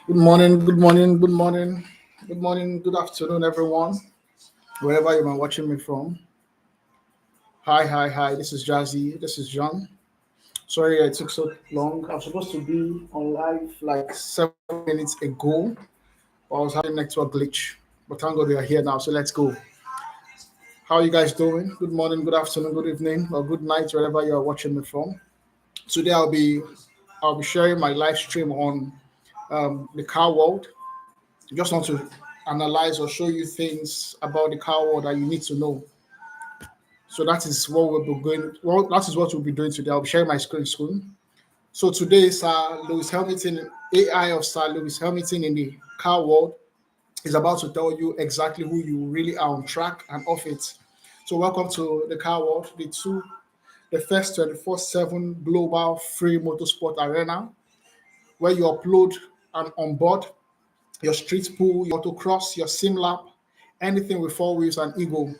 Good morning, good morning, good morning, good morning, good afternoon, everyone, wherever you are watching me from. Hi, hi, hi. This is Jazzy. This is John. Sorry it took so long. I was supposed to be on live like 7 minutes ago, but I was having network glitch. But thank God we are here now. So let's go. How are you guys doing? Good morning, good afternoon, good evening, or good night, wherever you are watching me from. Today I'll be sharing my live stream on the car world. Just want to analyze or show you things about the car world that you need to know. So that is what we'll be going. Well, that is what we'll be doing today. I'll be sharing my screen soon. So today, Sir Lewis Hamilton, AI of Sir Lewis Hamilton in the car world, is about to tell you exactly who you really are on track and off it. So welcome to the car world, the first 24/7 global free motorsport arena where you upload and onboard your street pool, your autocross, your sim lap, anything with four wheels and ego.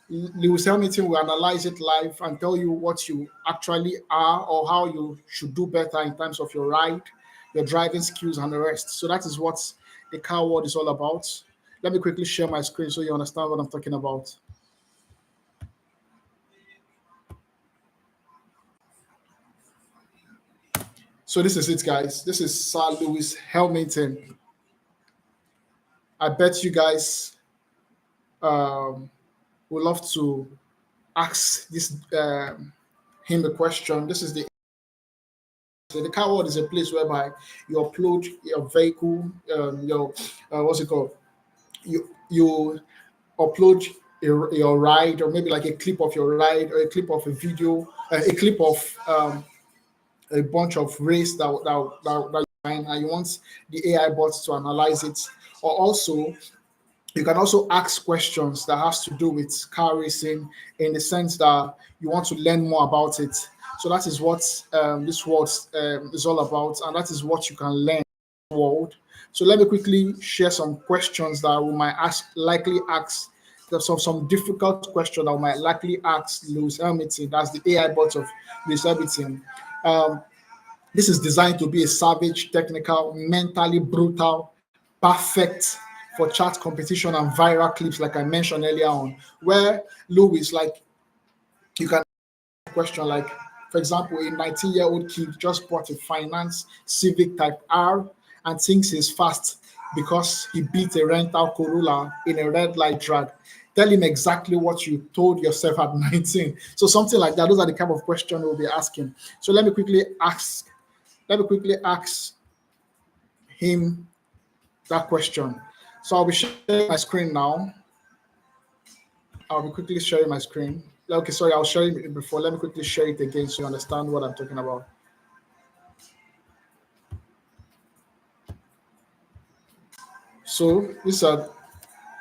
Lewis Hamilton will analyze it live and tell you what you actually are or how you should do better in terms of your ride, your driving skills, and the rest. So that is what the car world is all about. Let me quickly share my screen so you understand what I'm talking about. So this is it, guys. This is Sir Lewis Hamilton. I bet you guys would love to ask this him a question. This is the car world is a place whereby you upload your vehicle, your what's it called? You upload your ride, or maybe like a clip of your ride, or a clip of a video, a clip of a bunch of race that you find, and you want the AI bots to analyze it, or also you can also ask questions that has to do with car racing in the sense that you want to learn more about it. So that is what this world is all about, and that is what you can learn in the world. So let me quickly share some questions that we might likely ask. There's some difficult question that we might likely ask Lewis Hamilton. That's the AI bot of Lewis Hamilton. Um, this is designed to be a savage, technical, mentally brutal, perfect for chat competition and viral clips, like I mentioned earlier on, where Lewis, like, you can question like, for example, a 19-year-old kid just bought a finance Civic Type R and thinks he's fast because he beat a rental Corolla in a red light drag. Tell him exactly what you told yourself at 19. So something like that. Those are the kind of questions we'll be asking. So let me quickly ask him that question. So I'll be sharing my screen now. I'll be quickly sharing my screen. Okay, sorry, I was sharing it before. Let me quickly share it again so you understand what I'm talking about. So this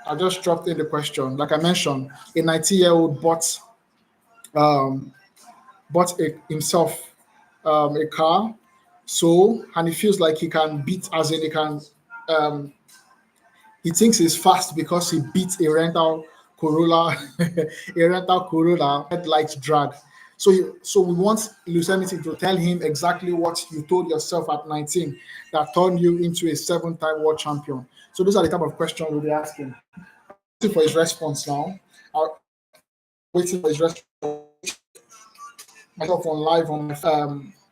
I just dropped in the question. Like I mentioned, a 90-year-old um himself a car. So, and he feels like he can beat, as in he can um he thinks he's fast because he beat a rental Corolla, a rental Corolla headlight drag. So we want Lucidity to tell him exactly what you told yourself at 19 that turned you into a seven-time world champion. So those are the type of questions we'll be asking. Waiting for his response now. Waiting for his response. Myself on live on my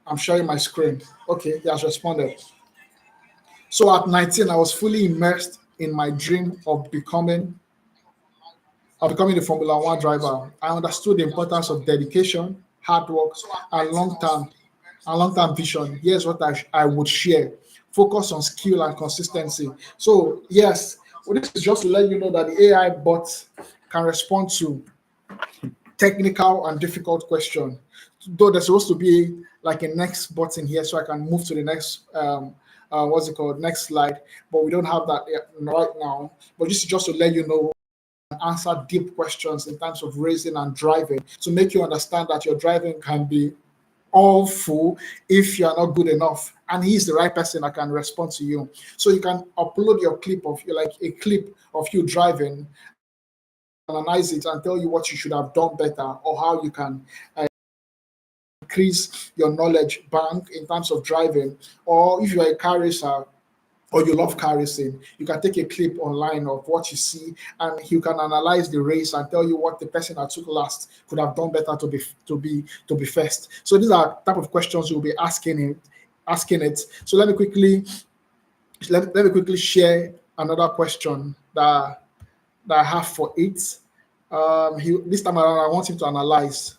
I'm sharing my screen. Okay, he has responded. So at 19, I was fully immersed in my dream of becoming a Formula One driver. I understood the importance of dedication, hard work, and long-term vision. Here's what I would share. Focus on skill and consistency. So yes, well, this is just to let you know that the AI bot can respond to technical and difficult question. Though there's supposed to be like a next button here, so I can move to the next what's it called, next slide. But we don't have that right now. But this is just to let you know, answer deep questions in terms of racing and driving to make you understand that your driving can be awful if you are not good enough, and he's the right person that can respond to you. So you can upload your clip of like a clip of you driving, analyze it, and tell you what you should have done better or how you can increase your knowledge bank in terms of driving. Or if you're a car racer, or you love car racing, you can take a clip online of what you see, and you can analyze the race and tell you what the person that took last could have done better to be first. So these are type of questions you'll be asking it. So let me quickly share another question that I have for it. This time around, I want him to analyze.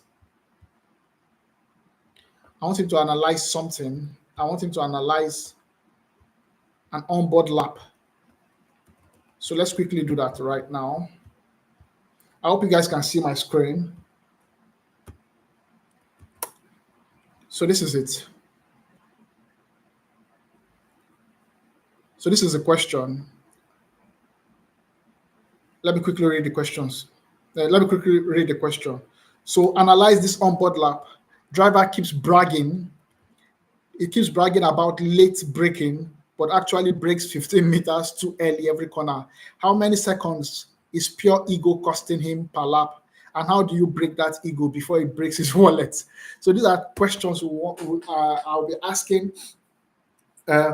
I want him to analyze something. I want him to analyze an onboard lap. So let's quickly do that right now. I hope you guys can see my screen. So this is it. So this is a question. Let me quickly read the questions. Let me quickly read the question. So analyze this onboard lap. Driver keeps bragging. He keeps bragging about late braking, but actually brakes 15 meters too early every corner. How many seconds is pure ego costing him per lap? And how do you break that ego before it breaks his wallet? So these are questions I'll be asking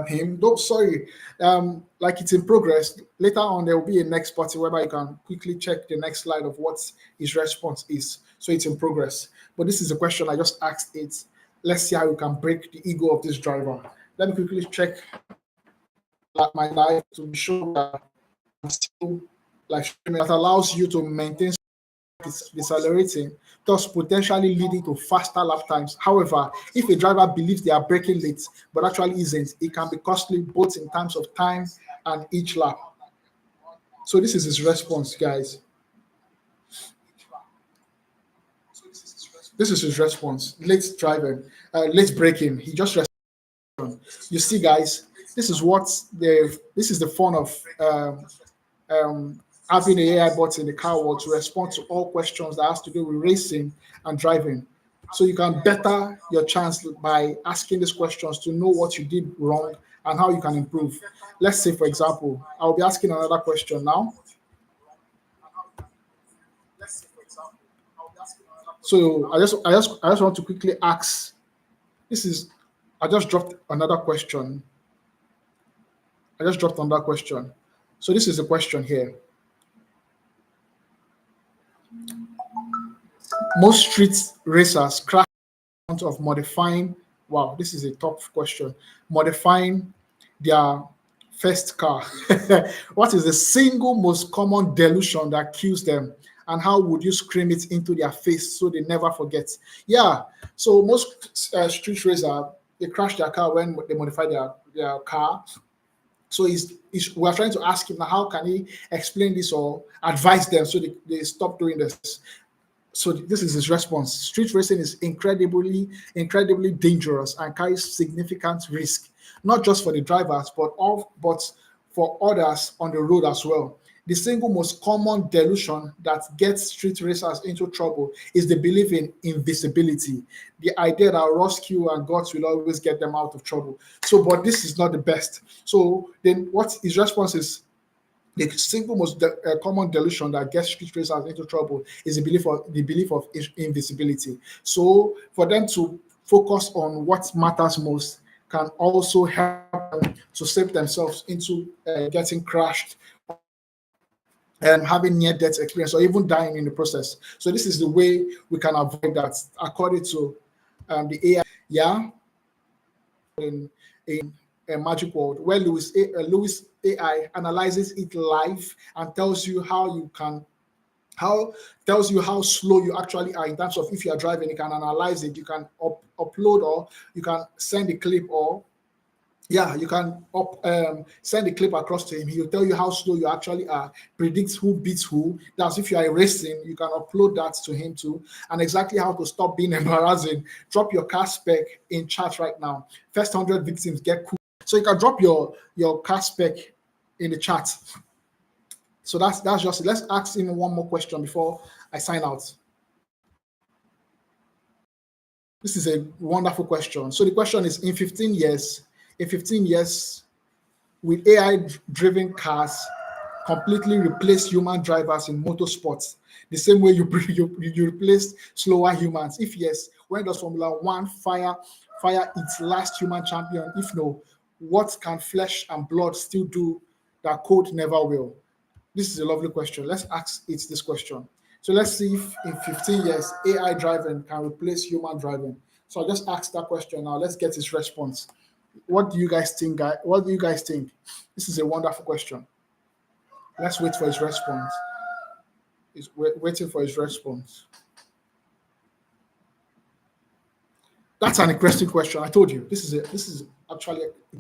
him. Like it's in progress. Later on, there will be a next party whereby you can quickly check the next slide of what his response is. So it's in progress. But this is a question I just asked it. Let's see how we can break the ego of this driver. Let me quickly check my life to be sure that I'm still live streaming. That allows you to maintain decelerating, thus potentially leading to faster lap times. However, if a driver believes they are braking late but actually isn't, it can be costly both in terms of time and each lap. So this is his response, guys. This is his response. Late driving, late braking. He just responded. You see, guys, this is the fun of having the AI bots in the car world to respond to all questions that has to do with racing and driving. So you can better your chance by asking these questions to know what you did wrong and how you can improve. Let's say, for example, I'll be asking another question now. So I just want to quickly ask. I just dropped another question. So this is the question here. Most street racers crash in front of modifying. Wow, this is a tough question. Modifying their first car. What is the single most common delusion that kills them? And how would you scream it into their face so they never forget? Yeah, so most street racers, they crash their car when they modify their car. So we're trying to ask him now, how can he explain this or advise them so they stop doing this? So this is his response. Street racing is incredibly dangerous and carries significant risk, not just for the drivers, but for others on the road as well. The single most common delusion that gets street racers into trouble is the belief in invisibility, the idea that rescue and gods will always get them out of trouble. So, but this is not the best. So then what his response is, the single most common delusion that gets street racers into trouble is the belief of invisibility. So for them to focus on what matters most can also help them to save themselves into getting crashed and having near-death experience or even dying in the process. So this is the way we can avoid that, according to the AI. Yeah, in MagicBots, where Lewis AI analyzes it live and tells you how slow you actually are in terms of if you are driving. You can analyze it. You can upload, or you can send a clip, or you can send a clip across to him. He will tell you how slow you actually are, predicts who beats who. That's if you are racing, you can upload that to him too, and exactly how to stop being embarrassing. Drop your car spec in chat right now. First 100 victims get cool. So you can drop your car spec in the chat. So that's just it. Let's ask him one more question before I sign out. This is a wonderful question. So the question is, in 15 years, will AI-driven cars completely replace human drivers in motorsports the same way you replaced slower humans? If yes, when does Formula One fire its last human champion? If no, What can flesh and blood still do that code never will? This is a lovely question. Let's ask it this question. So let's see if in 15 years AI driving can replace human driving. So I just asked that question now. Let's get his response. What do you guys think, guys? What do you guys think? This is a wonderful question. Let's wait for his response. He's waiting for his response. That's an interesting question. I told you it's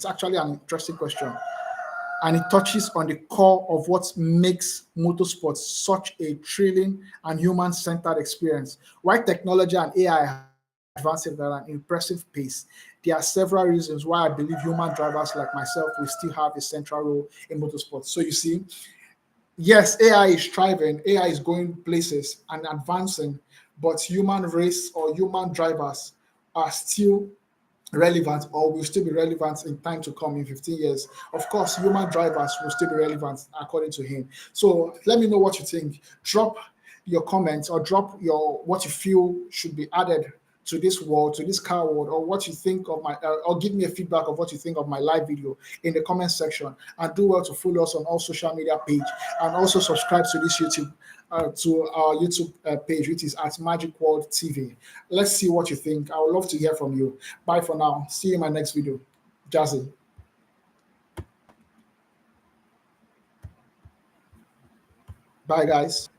actually an interesting question, and it touches on the core of what makes motorsports such a thrilling and human-centered experience. Why technology and AI are advancing at an impressive pace. There are several reasons why I believe human drivers like myself will still have a central role in motorsports. So you see, yes, AI is thriving, AI is going places and advancing, but human race or human drivers are still relevant or will still be relevant in time to come in 15 years. Of course, human drivers will still be relevant according to him. So let me know what you think. Drop your comments or drop your what you feel should be added to this world, to this car world, or what you think of my, or give me a feedback of what you think of my live video in the comment section. And do well to follow us on all social media page, and also subscribe to this YouTube, to our YouTube page, which is at MagicWorld TV. Let's see what you think. I would love to hear from you. Bye for now. See you in my next video. Jazzy. Bye, guys.